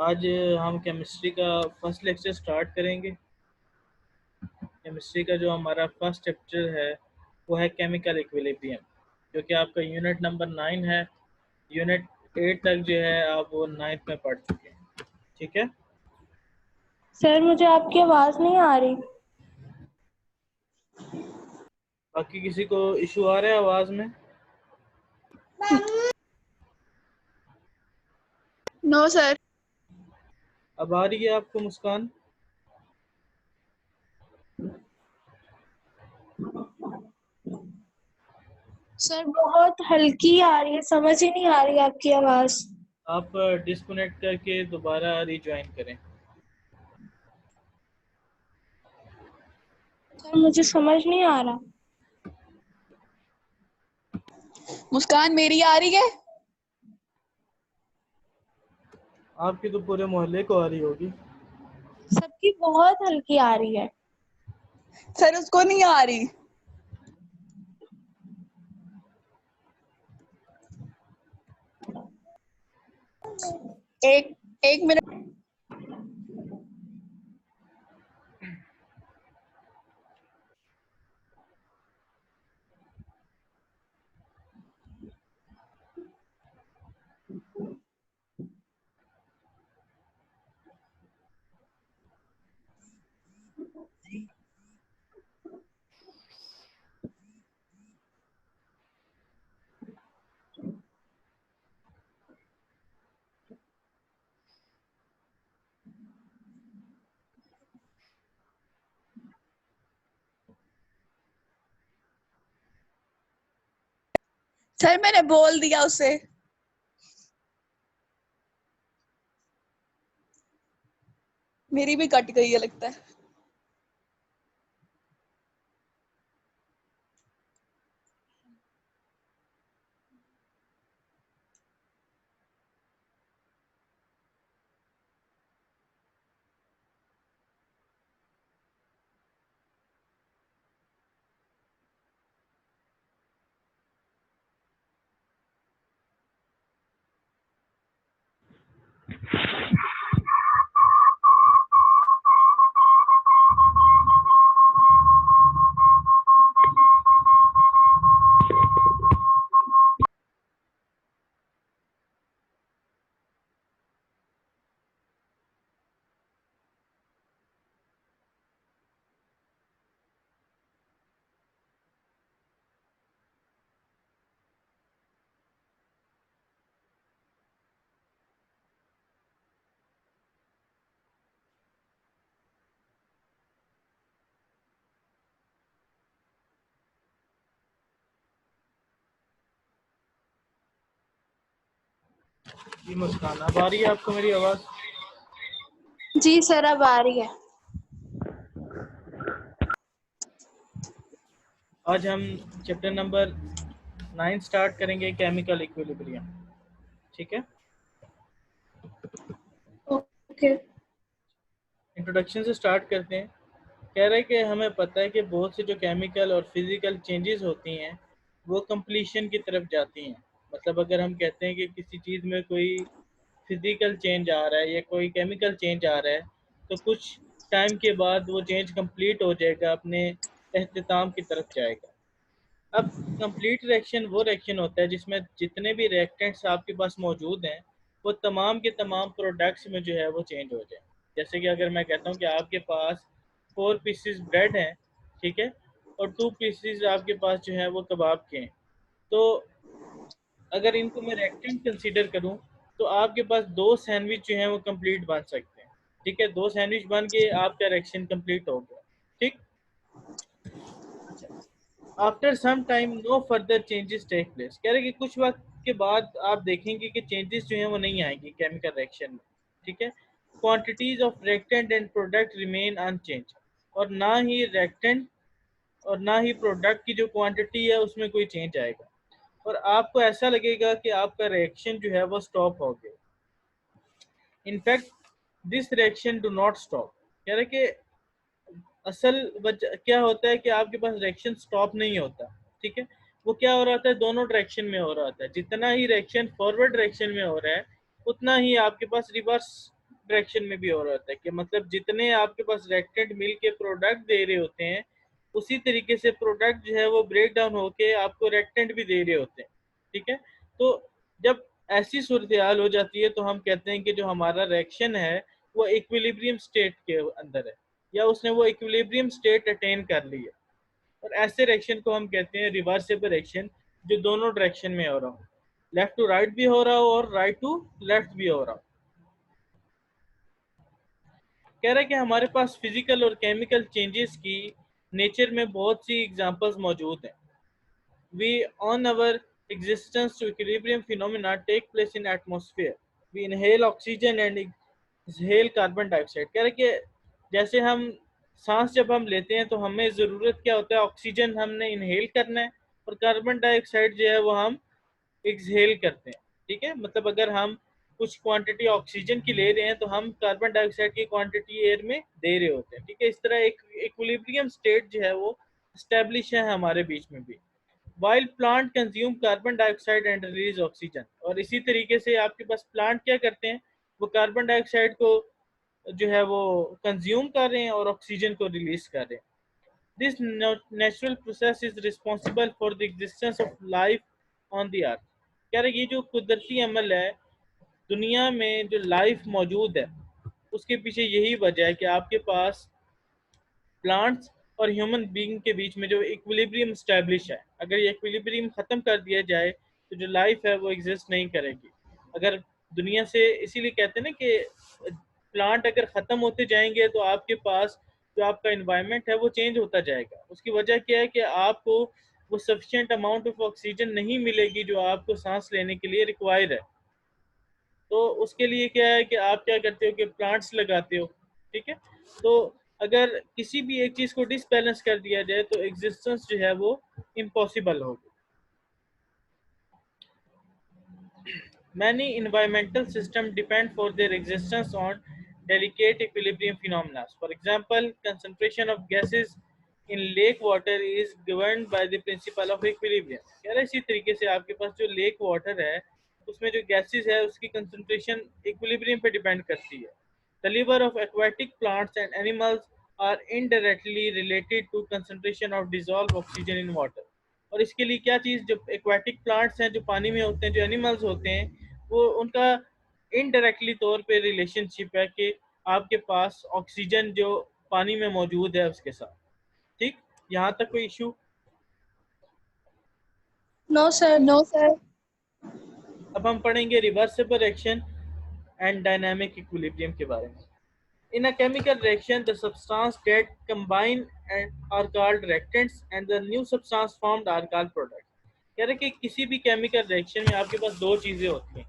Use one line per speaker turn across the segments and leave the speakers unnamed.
आज हम केमिस्ट्री का फर्स्ट लेक्चर स्टार्ट करेंगे। केमिस्ट्री का जो हमारा फर्स्ट चैप्टर है वो है केमिकल इक्विलिब्रियम, जो कि आपका यूनिट नंबर 9 है। यूनिट 8 तक जो है आप वो 9th में पढ़ चुके हैं। ठीक है
सर, मुझे आपकी आवाज नहीं आ रही।
बाकी किसी को इशू आ रहा है आवाज़ में?
No sir.
अब आ रही है आपको मुस्कान?
सर, बहुत हल्की आ रही है, समझ ही नहीं आ रही आपकी आवाज।
आप डिस्कनेक्ट करके दोबारा रिज्वाइन करें।
सर, मुझे समझ नहीं आ रहा।
मुस्कान मेरी आ रही है?
आपकी तो पूरे मोहल्ले को आ रही होगी।
सबकी बहुत हल्की आ रही है।
सर उसको नहीं आ रही। एक एक मिनट। सर मैंने बोल दिया उसे। मेरी भी कट गई है लगता है।
जी मुस्कान, अब आ रही है आपको मेरी आवाज़?
जी सर, अब आ रही है।
आज हम चैप्टर नंबर 9 स्टार्ट करेंगे, केमिकल इक्विलिब्रियम। ठीक है,
ओके।
इंट्रोडक्शन से स्टार्ट करते हैं। कह रहे हैं कि हमें पता है कि बहुत सी जो केमिकल और फिज़िकल चेंजेस होती हैं वो कंप्लीशन की तरफ जाती हैं। मतलब अगर हम कहते हैं कि किसी चीज़ में कोई फिज़िकल चेंज आ रहा है या कोई केमिकल चेंज आ रहा है, तो कुछ टाइम के बाद वो चेंज कंप्लीट हो जाएगा, अपने अख्ताम की तरफ जाएगा। अब कंप्लीट रिएक्शन वो रिएक्शन होता है जिसमें जितने भी रिएक्टेंट्स आपके पास मौजूद हैं वो तमाम के तमाम प्रोडक्ट्स में जो है वो चेंज हो जाए। जैसे कि अगर मैं कहता हूँ कि आपके पास 4 पीसेस ब्रेड हैं, ठीक है, और 2 पीसेस आपके पास जो है वो कबाब के हैं, तो अगर इनको मैं रिएक्टेंट कंसीडर करूँ तो आपके पास 2 सैंडविच जो हैं वो कंप्लीट बन सकते हैं। ठीक है, 2 सैंडविच बन के आपका रिएक्शन कंप्लीट हो गया। ठीक, after some time no further changes take place. कह रहे कि कुछ वक्त के बाद आप देखेंगे कि चेंजेस जो हैं वो नहीं आएंगी केमिकल रिएक्शन में। ठीक है, quantities of reactant and product remain unchanged, और ना ही रिएक्टेंट और ना ही प्रोडक्ट की जो क्वांटिटी है उसमें कोई चेंज आएगा, और आपको ऐसा लगेगा कि आपका रिएक्शन जो है वो स्टॉप हो गया। In fact this reaction do not stop. कह रहे कि असल वजह क्या होता है कि आपके पास रिएक्शन स्टॉप नहीं होता। ठीक है, वो क्या हो रहा था, दोनों डायरेक्शन में हो रहा था। जितना ही रिएक्शन फॉरवर्ड डायरेक्शन में हो रहा है उतना ही आपके पास रिवर्स डायरेक्शन में भी हो रहा होता है, कि मतलब जितने आपके पास रिएक्टेंट मिल के प्रोडक्ट दे रहे होते हैं, उसी तरीके से प्रोडक्ट जो है वो ब्रेक डाउन होके आपको रिएक्टेंट भी दे रहे होते हैं। ठीक है, तो जब ऐसी सूरत हाल हो जाती है तो हम कहते हैं कि जो हमारा रिएक्शन है वो इक्विलिब्रियम स्टेट के अंदर है, या उसने वो इक्विलिब्रियम स्टेट अटेन कर ली है। और ऐसे रिएक्शन को हम कहते हैं रिवर्सिबल रिएक्शन, जो दोनों डायरेक्शन में हो रहा हो, लेफ्ट टू राइट भी हो रहा हो और राइट टू लेफ्ट भी हो रहा हो। कह रहा है कि हमारे पास फिजिकल और केमिकल चेंजेस की नेचर में बहुत सी एग्जांपल्स मौजूद हैं। We on our existence to equilibrium phenomena take place in atmosphere. We inhale oxygen and exhale carbon dioxide. कह रहे कि जैसे हम सांस जब हम लेते हैं तो हमें ज़रूरत क्या होता है, ऑक्सीजन हमने इनहेल करना है और कार्बन डाइऑक्साइड जो है वो हम एक्सहेल करते हैं। ठीक है, मतलब अगर हम कुछ क्वांटिटी ऑक्सीजन की ले रहे हैं तो हम कार्बन डाइऑक्साइड की क्वांटिटी एयर में दे रहे होते हैं। ठीक है, इस तरह एक इक्विलिब्रियम स्टेट जो है वो एस्टेब्लिश है हमारे बीच में भी। While plant consume carbon dioxide and release oxygen, और इसी तरीके से आपके पास प्लांट क्या करते हैं, वो कार्बन डाइऑक्साइड को जो है वो कंज्यूम कर रहे हैं और ऑक्सीजन को रिलीज कर रहे हैं। This natural process is responsible for the existence of life on the earth. कह रहे ये जो कुदरती अमल है, दुनिया में जो लाइफ मौजूद है उसके पीछे यही वजह है कि आपके पास प्लांट्स और ह्यूमन बीइंग के बीच में जो इक्विलिब्रियम स्टैब्लिश है, अगर ये इक्विलिब्रियम ख़त्म कर दिया जाए तो जो लाइफ है वो एग्जिस्ट नहीं करेगी। अगर दुनिया से, इसीलिए कहते हैं ना कि प्लांट अगर ख़त्म होते जाएंगे तो आपके पास जो आपका इन्वायरमेंट है वो चेंज होता जाएगा। उसकी वजह क्या है कि आपको वो सफिशिएंट अमाउंट ऑफ ऑक्सीजन नहीं मिलेगी जो आपको सांस लेने के लिए रिक्वायर है। तो उसके लिए क्या है कि आप क्या करते हो कि प्लांट्स लगाते हो। ठीक है, तो अगर किसी भी एक चीज़ को डिसबैलेंस कर दिया जाए तो एग्जिस्टेंस जो है वो इम्पॉसिबल होगी। Many environmental systems depend for their existence on delicate equilibrium phenomena. For example, concentration of gases in lake water is governed by the principle of equilibrium. यार इसी तरीके से आपके पास जो लेक वाटर है उसमें जो गैसेस है उसकी कंसंट्रेशन इक्विलिब्रियम पे डिपेंड करती है। The liver of aquatic plants and animals are indirectly related to concentration of dissolved oxygen in water. और इसके लिए क्या चीज़, जो एक्वाटिक प्लांट्स हैं जो पानी में होते हैं, जो एनिमल्स होते हैं, वो उनका इनडायरेक्टली तौर पे रिलेशनशिप है कि आपके पास ऑक्सीजन जो पानी में मौजूद है उसके साथ। ठीक, यहाँ तक कोई issue?
No sir.
No sir.
अब हम पढ़ेंगे reversible reaction and dynamic equilibrium के बारे में। In a chemical reaction, the substance that combine and are called reactants and the new substance formed are called products. कह रहे कि किसी भी केमिकल रिएक्शन में आपके पास दो चीज़ें होती हैं,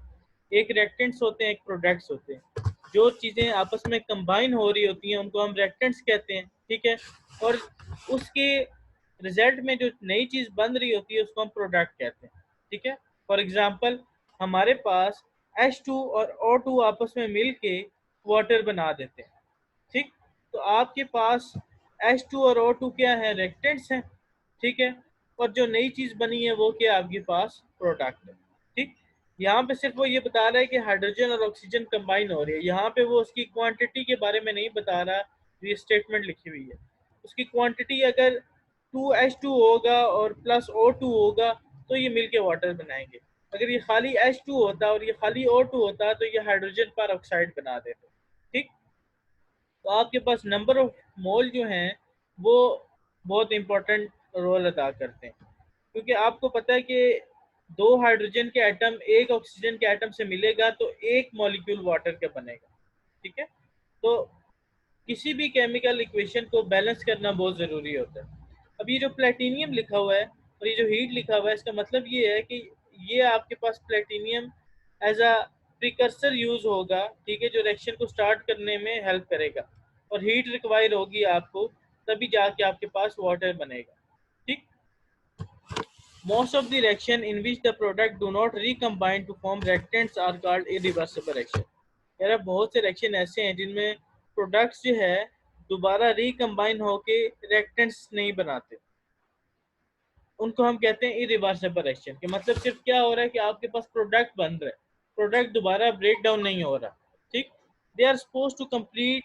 एक रिएक्टेंट्स होते हैं, एक प्रोडक्ट्स होते हैं। जो चीज़ें आपस में कंबाइन हो रही होती हैं उनको हम रिएक्टेंट्स कहते हैं। ठीक है, और उसके रिजल्ट में जो नई चीज़ बन रही होती है उसको हम प्रोडक्ट कहते हैं। ठीक है, फॉर एग्जांपल हमारे पास H2 और O2 आपस में मिल के वाटर बना देते हैं। ठीक, तो आपके पास H2 और O2 क्या है, रिएक्टेंट्स हैं। ठीक है, और जो नई चीज़ बनी है वो क्या आपके पास प्रोडक्ट है। ठीक, यहाँ पे सिर्फ वो ये बता रहा है कि हाइड्रोजन और ऑक्सीजन कंबाइन हो रही है, यहाँ पे वो उसकी क्वांटिटी के बारे में नहीं बता रहा। ये स्टेटमेंट लिखी हुई है, उसकी क्वांटिटी अगर 2H2 होगा और प्लस O2 होगा तो ये मिलके वाटर बनाएंगे। अगर ये खाली H2 होता और ये खाली O2 होता तो ये हाइड्रोजन पर ऑक्साइड बना देते। ठीक, तो आपके पास नंबर ऑफ मोल जो हैं वो बहुत इंपॉर्टेंट रोल अदा करते हैं, क्योंकि आपको पता है कि दो हाइड्रोजन के एटम एक ऑक्सीजन के एटम से मिलेगा तो एक मॉलिक्यूल वाटर का बनेगा। ठीक है, तो किसी भी केमिकल इक्वेशन को बैलेंस करना बहुत ज़रूरी होता है। अब ये जो प्लेटिनियम लिखा हुआ है और ये जो हीट लिखा हुआ है, इसका मतलब ये है कि ये आपके पास platinum as a precursor use होगा। ठीक है, जो रिएक्शन को स्टार्ट करने में हेल्प करेगा, और हीट रिक्वायर होगी आपको, तभी जाके आपके पास वाटर बनेगा। ठीक, most of the reaction in which the product do not recombine to form reactants are called irreversible reaction. यार बहुत से रिएक्शन ऐसे हैं जिनमें प्रोडक्ट्स जो है दोबारा रिकम्बाइन होके रिएक्टेंट्स नहीं बनाते, उनको हम कहते हैं इरिवर्सिबल रिएक्शन। के मतलब सिर्फ क्या हो रहा है कि आपके पास प्रोडक्ट बन रहा है, प्रोडक्ट दोबारा ब्रेक डाउन नहीं हो रहा। ठीक, they are supposed to complete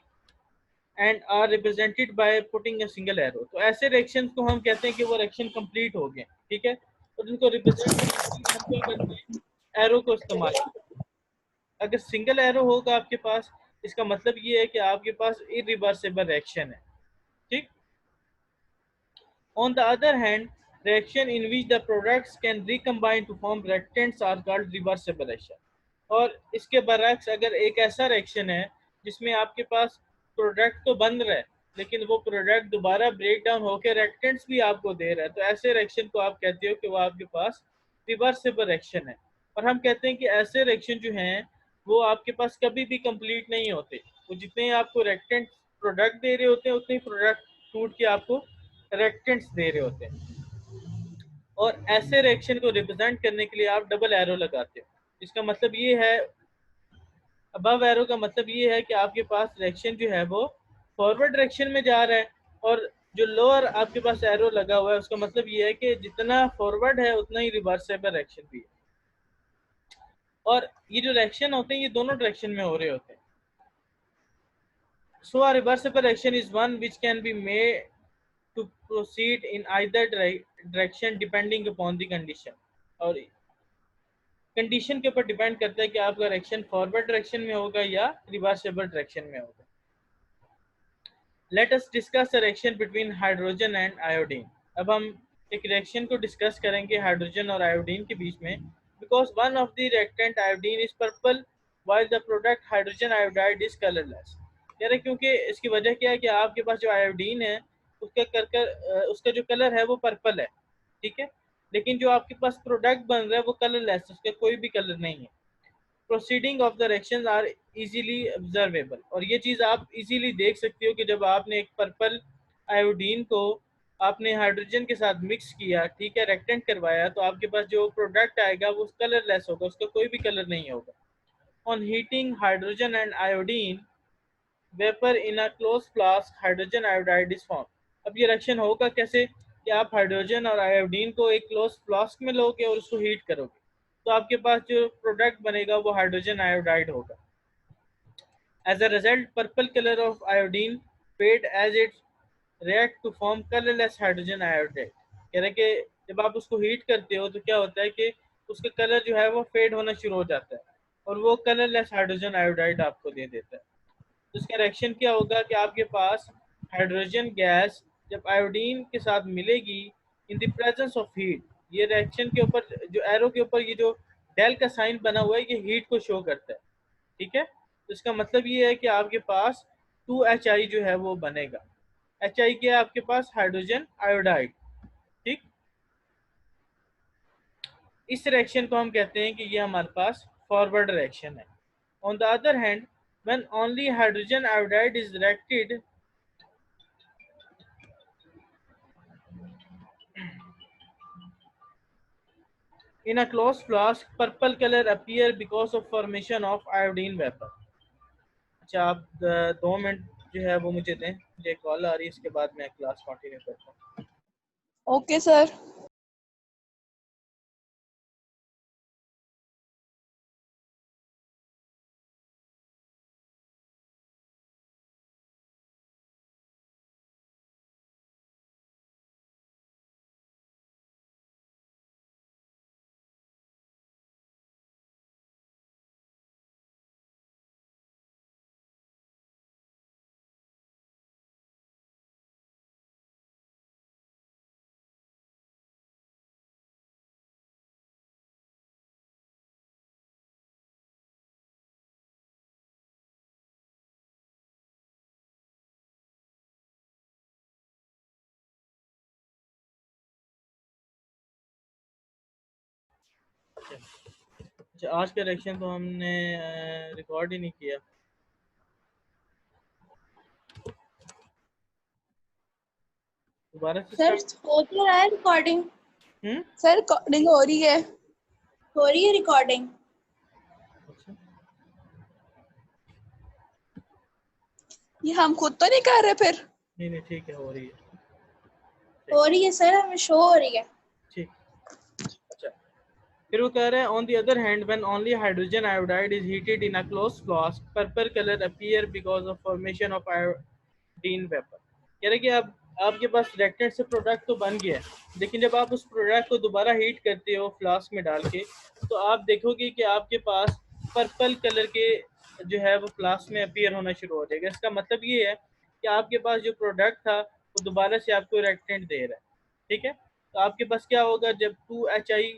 and are represented by putting a single arrow. तो ऐसे रिएक्शंस को हम कहते हैं कि वो रिएक्शन कंप्लीट हो गए, ठीक है, और उनको रिप्रेजेंट करने के लिए हम क्या करते हैं, एरो को इस्तेमाल करते हैं। अगर सिंगल एरो होगा आपके पास, इसका मतलब ये है कि आपके पास इरिवर्सिबल रिएक्शन है, ठीक। On the other hand, reaction in which the products can recombine to form reactants are called reversible reaction. और इसके बरक्स अगर एक ऐसा रिएक्शन है जिसमें आपके पास प्रोडक्ट तो बन रहा है लेकिन वो प्रोडक्ट दोबारा ब्रेक डाउन होकर रिएक्टेंट्स भी आपको दे रहा है, तो ऐसे रिएक्शन को आप कहते हो कि वो आपके पास रिवर्सिबल रिएक्शन है। और हम कहते हैं कि ऐसे रिएक्शन जो हैं वो आपके पास कभी भी कंप्लीट नहीं होते, वो जितने आपको रिएक्टेंट प्रोडक्ट दे रहे होते हैं उतने ही प्रोडक्ट टूट के आपको रिएक्टेंट्स दे रहे होते हैं। और ऐसे रिएक्शन को रिप्रेजेंट करने के लिए आप डबल एरो लगाते हो। इसका मतलब ये है, अबव एरो का मतलब ये है कि आपके पास रिएक्शन जो है वो फॉरवर्ड डायरेक्शन में जा रहा है, और जो लोअर आपके पास एरो लगा हुआ है उसका मतलब ये है कि जितना फॉरवर्ड है उतना ही रिवर्सेबल रिएक्शन भी है। और ये जो रिएक्शन होते हैं ये दोनों डायरेक्शन में हो रहे होते हैं। So a reversible reaction is one which can be made to proceed in either direction depending upon the condition। और कंडीशन के ऊपर डिपेंड करता है कि आपका रिएक्शन फॉरवर्ड डायरेक्शन में होगा या रिवर्सेबल डायरेक्शन में होगा। Let us discuss the reaction between hydrogen and iodine. अब हम एक रिएक्शन को डिस्कस करेंगे हाइड्रोजन और आयोडीन के बीच में। Because one of the reactant iodine is purple while the product hydrogen iodide is colourless. यार क्योंकि इसकी वजह क्या है कि आपके पास जो आयोडीन है उसका जो कलर है वो पर्पल है, ठीक है, लेकिन जो आपके पास प्रोडक्ट बन रहा है वो कलरलेस, उसका कोई भी कलर नहीं है। Proceeding of the reactions are easily observable. और ये चीज़ आप इजीली देख सकते हो कि जब आपने एक पर्पल आयोडीन को आपने हाइड्रोजन के साथ मिक्स किया, ठीक है, रेक्टेंट करवाया, तो आपके पास जो प्रोडक्ट आएगा वो कलरलेस होगा, उसका कोई भी कलर नहीं होगा। On heating hydrogen and iodine vapour in a close flask hydrogen iodide is form. अब ये रिएक्शन होगा कैसे कि आप हाइड्रोजन और आयोडीन को एक क्लोज फ्लास्क में लोगे और उसको हीट करोगे, तो आपके पास जो प्रोडक्ट बनेगा वो हाइड्रोजन आयोडाइड होगा। As a result purple colour of iodine fade as it react to form colourless hydrogen iodide. कह रहे कि जब आप उसको हीट करते हो तो क्या होता है कि उसका कलर जो है वो फेड होना शुरू हो जाता है और वो कलरलेस हाइड्रोजन आयोडाइड आपको दे देता है। तो इसका रिएक्शन क्या होगा कि आपके पास हाइड्रोजन गैस जब आयोडीन के साथ मिलेगी in the presence of heat, ये रिएक्शन के ऊपर जो एरो के ऊपर ये जो डेल का साइन बना हुआ है ये हीट को शो करता है, ठीक है। तो इसका मतलब ये है कि आपके पास 2HI जो है वो बनेगा। HI क्या है आपके पास, हाइड्रोजन आयोडाइड, ठीक। इस रिएक्शन को हम कहते हैं कि ये हमारे पास फॉरवर्ड रिएक्शन है। On the other hand when only hydrogen iodide is reacted in a closed flask, purple color appear because of formation of iodine vapor। अच्छा आप 2 मिनट जो है वो मुझे दें, मुझे कॉल आ रही है, इसके बाद मैं क्लास कंटिन्यू करता हूँ।
Okay sir.
अच्छा आज का रिएक्शन तो हमने रिकॉर्ड ही नहीं किया, दोबारा से
सर
स्टार्ट।
हो तो रहा है रिकॉर्डिंग।
सर रिकॉर्डिंग हो रही है।
हो रही है रिकॉर्डिंग।
अच्छा
ये हम खुद तो नहीं कर रहे फिर।
नहीं नहीं ठीक है, हो रही है,
हो रही है सर, हमें शो हो रही है।
ठीक। अच्छा फिर वो कह रहे हैं on the other hand when only hydrogen iodide is heated in a closed flask purple colour appear because of formation of iodine vapour. कह रहे कि अब आपके पास रिएक्टेंट से प्रोडक्ट तो बन गया है, लेकिन जब आप उस प्रोडक्ट को दोबारा हीट करते हो फ्लास्क में डाल के, तो आप देखोगे कि आपके पास पर्पल कलर के जो है वो फ्लास्क में अपीयर होना शुरू हो जाएगा। इसका मतलब ये है कि आपके पास जो प्रोडक्ट था वो दोबारा से आपको रिएक्टेंट दे रहा है। ठीक है, तो आपके पास क्या होगा, जब 2HI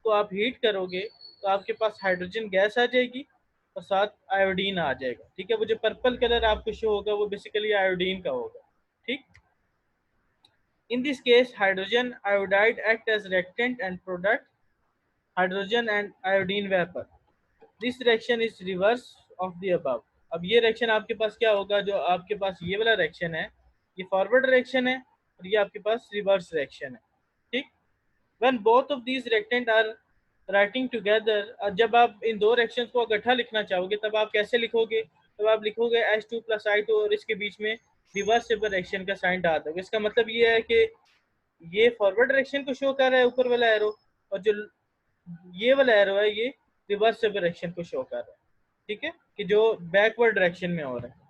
को आप हीट करोगे तो आपके पास हाइड्रोजन गैस आ जाएगी और साथ आयोडीन आ जाएगा। ठीक है, वो जो पर्पल कलर आपको शो होगा वो बेसिकली आयोडीन का होगा। ठीक, in this case hydrogen iodide act as reactant and product hydrogen and iodine vapour. This reaction is reverse of the above. अब ये रिएक्शन आपके पास क्या होगा, जो आपके पास ये वाला रिएक्शन है ये फॉरवर्ड रिएक्शन है और ये आपके पास रिवर्स रिएक्शन है। ठीक, when both of these reactant are writing together, जब आप इन दो रिएक्शंस को इकट्ठा लिखना चाहोगे तब आप कैसे लिखोगे, तब आप लिखोगे H2 + I2 और इसके बीच में रिवर्सिबल रिएक्शन का साइन डाल दोगे। इसका मतलब ये है कि ये फॉरवर्ड रिएक्शन को शो कर रहा है ऊपर वाला एरो, और जो ये वाला एरो है ये रिवर्सिबल रिएक्शन को शो कर रहा है। ठीक है, कि जो बैकवर्ड डायरेक्शन में हो रहा है।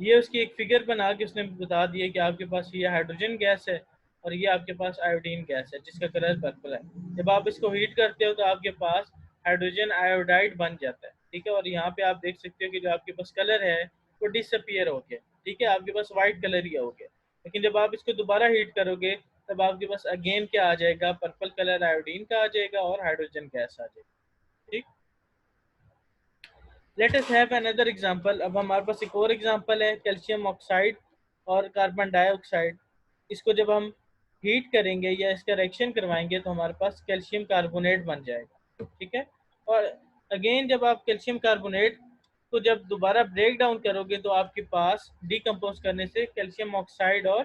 ये उसकी एक फिगर बना के उसने बता दिया कि आपके पास ये हाइड्रोजन गैस है और ये आपके पास आयोडीन गैस है जिसका कलर पर्पल है। जब आप इसको हीट करते हो तो आपके पास हाइड्रोजन आयोडाइड बन जाता है। ठीक है, और यहाँ पे आप देख सकते हो कि जो आपके पास कलर है वो डिसअपियर हो गया। ठीक है, आपके पास वाइट कलर ही हो गया, लेकिन जब आप इसको दोबारा हीट करोगे तब आपके पास अगेन क्या आ जाएगा, पर्पल कलर आयोडीन का आ जाएगा और हाइड्रोजन गैस आ जाएगा। ठीक, let us have another example. अब हमारे पास एक और एग्जांपल है कैल्शियम ऑक्साइड और कार्बन डाइऑक्साइड। इसको जब हम हीट करेंगे या इसका रिएक्शन करवाएंगे तो हमारे पास कैल्शियम कार्बोनेट बन जाएगा। ठीक है, और अगेन जब आप कैल्शियम कार्बोनेट को जब दोबारा ब्रेक डाउन करोगे तो आपके पास डिकम्पोज करने से कैल्शियम ऑक्साइड और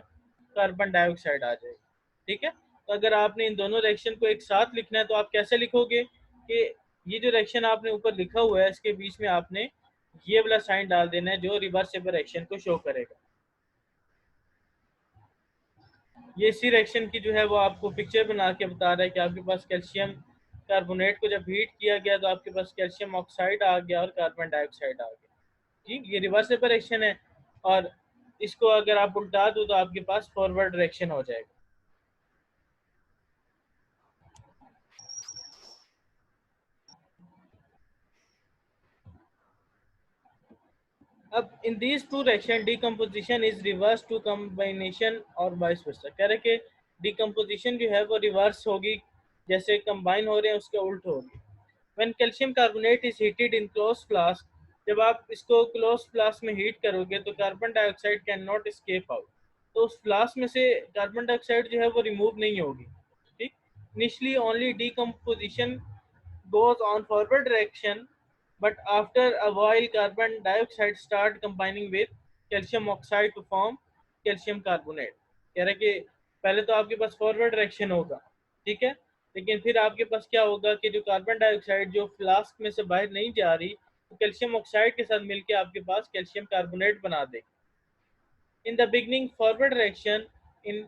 कार्बन डाइऑक्साइड आ जाएगा। ठीक है, तो अगर आपने इन दोनों रिएक्शन को एक साथ लिखना है तो आप कैसे लिखोगे कि ये जो रिएक्शन आपने ऊपर लिखा हुआ है इसके बीच में आपने ये वाला साइन डाल देना है जो रिवर्सिबल रिएक्शन को शो करेगा। ये इसी रिएक्शन की जो है वो आपको पिक्चर बना के बता रहा है कि आपके पास कैल्शियम कार्बोनेट को जब हीट किया गया तो आपके पास कैल्शियम ऑक्साइड आ गया और कार्बन डाइऑक्साइड आ गया। ठीक, ये रिवर्सिबल रिएक्शन है, और इसको अगर आप उल्टा दो तो आपके पास फॉरवर्ड रिएक्शन हो जाएगा। अब in these two reaction decomposition is reverse to combination और वाइस वर्सा। कह रहे कि डिकम्पोजिशन जो है वो रिवर्स होगी, जैसे कंबाइन हो रहे हैं उसके उल्ट होगी। When calcium carbonate is heated in close flask, जब आप इसको क्लोज फ्लास्क में हीट करोगे तो carbon dioxide can not escape out. तो उस फ्लास्क में से कार्बन डाइऑक्साइड जो है वो रिमूव नहीं होगी। ठीक, initially only decomposition goes on forward direction, but after a while carbon dioxide start combining with calcium oxide to form calcium carbonate। कह रहे कि पहले तो आपके पास फॉरवर्ड डायरेक्शन होगा, ठीक है, लेकिन फिर आपके पास क्या होगा कि जो कार्बन डाइऑक्साइड जो फ्लास्क में से बाहर नहीं जा रही तो कैल्शियम ऑक्साइड के साथ मिलकर आपके पास कैल्शियम कार्बोनेट बना देगी। In the beginning forward direction, in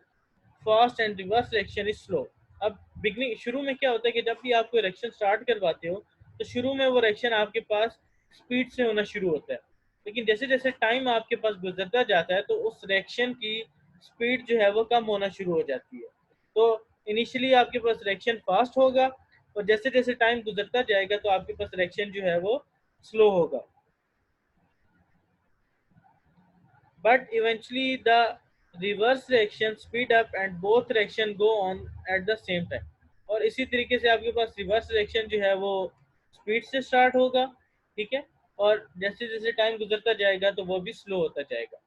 fast and reverse reaction is slow. अब बिगनिंग शुरू में क्या होता है कि जब भी आप कोई रिएक्शन स्टार्ट करवाते हो तो शुरू में वो रिएक्शन आपके पास स्पीड से होना शुरू होता है, लेकिन जैसे जैसे टाइम आपके पास गुजरता जाता है तो उस रिएक्शन की स्पीड जो है वो कम होना शुरू हो जाती है। तो इनिशियली आपके पास रिएक्शन फास्ट होगा और जैसे जैसे टाइम गुजरता जाएगा तो आपके पास रिएक्शन जो है वो स्लो होगा। but eventually the reverse reaction speed up and both reaction go on at the same time। और इसी तरीके से आपके पास रिवर्स रिएक्शन जो है वो स्पीड से स्टार्ट होगा। ठीक है, और जैसे जैसे टाइम गुजरता जाएगा तो वो भी स्लो होता जाएगा।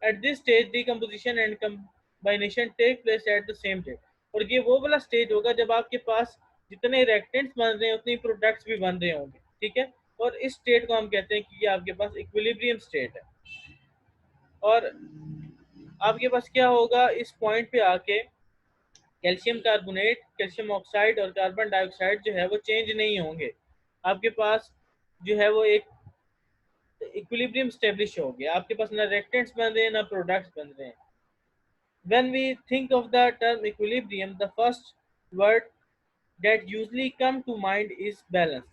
At this stage decomposition and combination take place at the same time. और ये वो वाला स्टेज होगा जब आपके पास जितने रिएक्टेंट्स बन रहे हैं उतने प्रोडक्ट्स भी बन रहे होंगे। ठीक है, और इस स्टेट को हम कहते हैं कि ये आपके पास इक्विलिब्रियम स्टेट है। और आपके पास क्या होगा इस पॉइंट पे आके, कैल्शियम कार्बोनेट, कैल्शियम ऑक्साइड और कार्बन डाइऑक्साइड जो है वो चेंज नहीं होंगे। आपके पास जो है वो एक इक्विलिब्रियम स्टेब्लिश हो गया। आपके पास ना रिएक्टेंट्स बन रहे हैं ना प्रोडक्ट्स बन रहे हैं। When we think of the term equilibrium, the first word that usually come to mind is balance।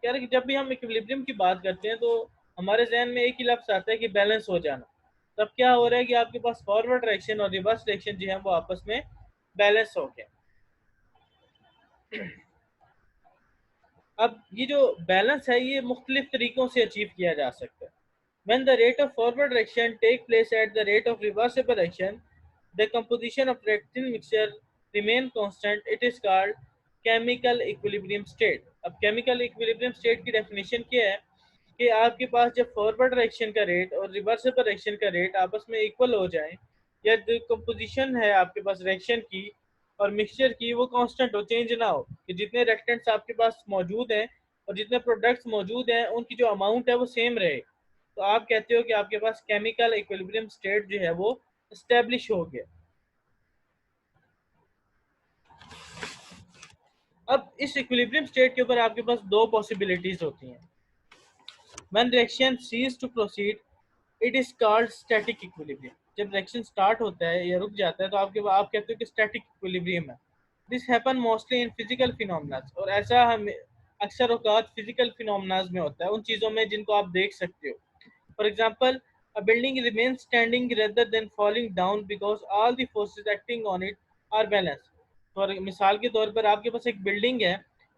कह रहे कि जब भी हम इक्विलिब्रियम की बात करते हैं तो हमारे जहन में एक ही लफ्ज़ आता है कि बैलेंस हो जाना। तब क्या हो रहा है कि आपके पास फॉरवर्ड डायरेक्शन और रिवर्स डायरेक्शन जो है वो आपस में बैलेंस हो गया। अब ये जो बैलेंस है ये मुख्तलिफ तरीक़ों से अचीव किया जा सकता है। When the rate of forward direction take place at the rate of reversible direction, the composition of reactant mixture remain constant. It is called chemical equilibrium state। अब chemical equilibrium state की definition क्या है कि आपके पास जब forward direction का rate और reversible direction का रेट आपस में इक्वल हो जाए, या जो कंपोजिशन है आपके पास रिएक्शन की और मिक्सचर की वो कांस्टेंट हो, चेंज ना हो, कि जितने रिएक्टेंट्स आपके पास मौजूद हैं और जितने प्रोडक्ट्स मौजूद हैं उनकी जो अमाउंट है वो सेम रहे, तो आप कहते हो कि आपके पास केमिकल इक्विलिब्रियम स्टेट जो है वो एस्टेब्लिश हो गया। अब इस इक्विलिब्रियम स्टेट के ऊपर आपके पास दो पॉसिबिलिटीज होती हैं। When reaction cease to proceed, it is called static equilibrium। जब रिएक्शन स्टार्ट होता है या रुक जाता है तो आप कहते हो कि स्टैटिक इक्विलिब्रियम है। This happen mostly in physical phenomena, और ऐसा हम अक्सर औकात फिजिकल फिनोमेना में होता है, उन चीज़ों में जिनको आप देख सकते हो। For example, a building remains standing rather than falling down because all the forces acting on it are balanced। और मिसाल के तौर पर आपके पास एक बिल्डिंग है,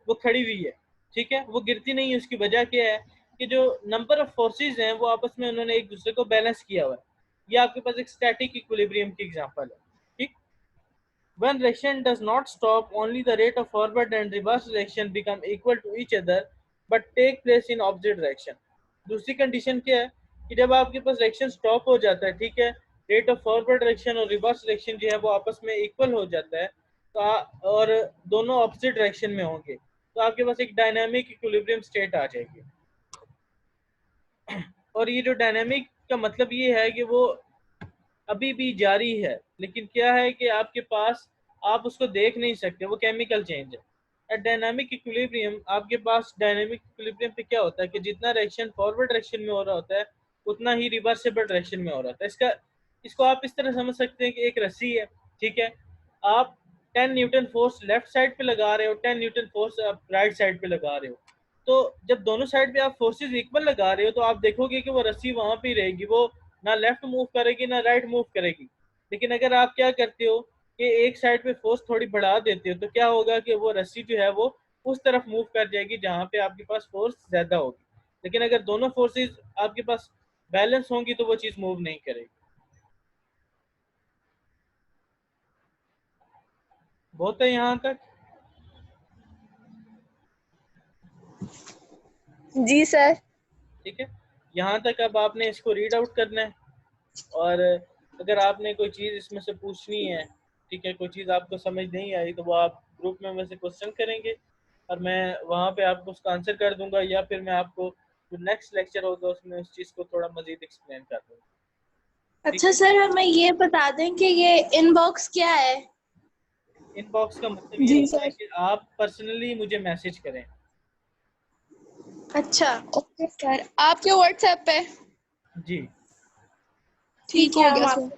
वो खड़ी हुई है, ठीक है, वो गिरती नहीं है। उसकी वजह क्या है कि जो नंबर ऑफ फोर्सेस हैं वो आपस में उन्होंने एक दूसरे को बैलेंस किया हुआ है। ये आपके पास एक स्टैटिक इक्विलिब्रियम की एग्जांपल है, ठीक। When reaction does not stop, only the rate of forward and reverse direction become equal to each other but take place in opposite direction। दूसरी कंडीशन क्या है कि जब आपके पास रिएक्शन स्टॉप हो जाता है, ठीक है, रेट ऑफ फॉरवर्ड डायरेक्शन और रिवर्स डायरेक्शन जो है वो आपस में इक्वल हो जाता है, तो और दोनों ऑपोजिट डायरेक्शन में होंगे, तो आपके पास एक डायनामिक इक्विलिब्रियम स्टेट आ जाएगी। और ये जो डायनामिक का मतलब ये है कि वो अभी भी जारी है, लेकिन क्या है कि आपके पास आप उसको देख नहीं सकते, वो केमिकल चेंज है। एट डायनामिक इक्विलिब्रियम आपके पास डायनामिक इक्विलिब्रियम पे क्या होता है कि जितना डायरेक्शन फॉरवर्ड डायरेक्शन में हो रहा होता है उतना ही रिवर्सिबल डायरेक्शन में हो रहा होता है। इसको आप इस तरह समझ सकते हैं कि एक रस्सी है, ठीक है, आप 10 न्यूटन फोर्स लेफ्ट साइड पे लगा रहे हो, 10 न्यूटन फोर्स आप राइट साइड पे लगा रहे हो, तो जब दोनों साइड पे आप फोर्सेस इक्वल लगा रहे हो तो आप देखोगे कि वो रस्सी वहां पे रहेगी, वो ना लेफ्ट मूव करेगी ना राइट मूव करेगी। लेकिन अगर आप क्या करते हो कि एक साइड पे फोर्स थोड़ी बढ़ा देते हो तो क्या होगा कि वो रस्सी जो है वो उस तरफ मूव कर जाएगी जहां पे आपके पास फोर्स ज्यादा होगी। लेकिन अगर दोनों फोर्सेस आपके पास बैलेंस होंगी तो वो चीज मूव नहीं करेगी। बहुत है यहाँ तक?
जी सर।
ठीक है, यहाँ तक अब आपने इसको रीड आउट करना है, और अगर आपने कोई चीज़ इसमें से पूछनी है, ठीक है, कोई चीज़ आपको समझ नहीं आई तो वो आप ग्रुप में वैसे क्वेश्चन करेंगे और मैं वहाँ पे आपको उसका आंसर कर दूंगा, या फिर मैं आपको जो नेक्स्ट लेक्चर होगा उसमें उस चीज़ को थोड़ा मजीद एक्सप्लेन कर दूंगा।
अच्छा सर, हमें ये बता दें कि ये इनबॉक्स क्या है?
इनबॉक्स का मतलब ये होता है कि आप पर्सनली मुझे मैसेज करें।
अच्छा
ओके सर, आपके व्हाट्सएप पे?
जी
ठीक हो गया सर।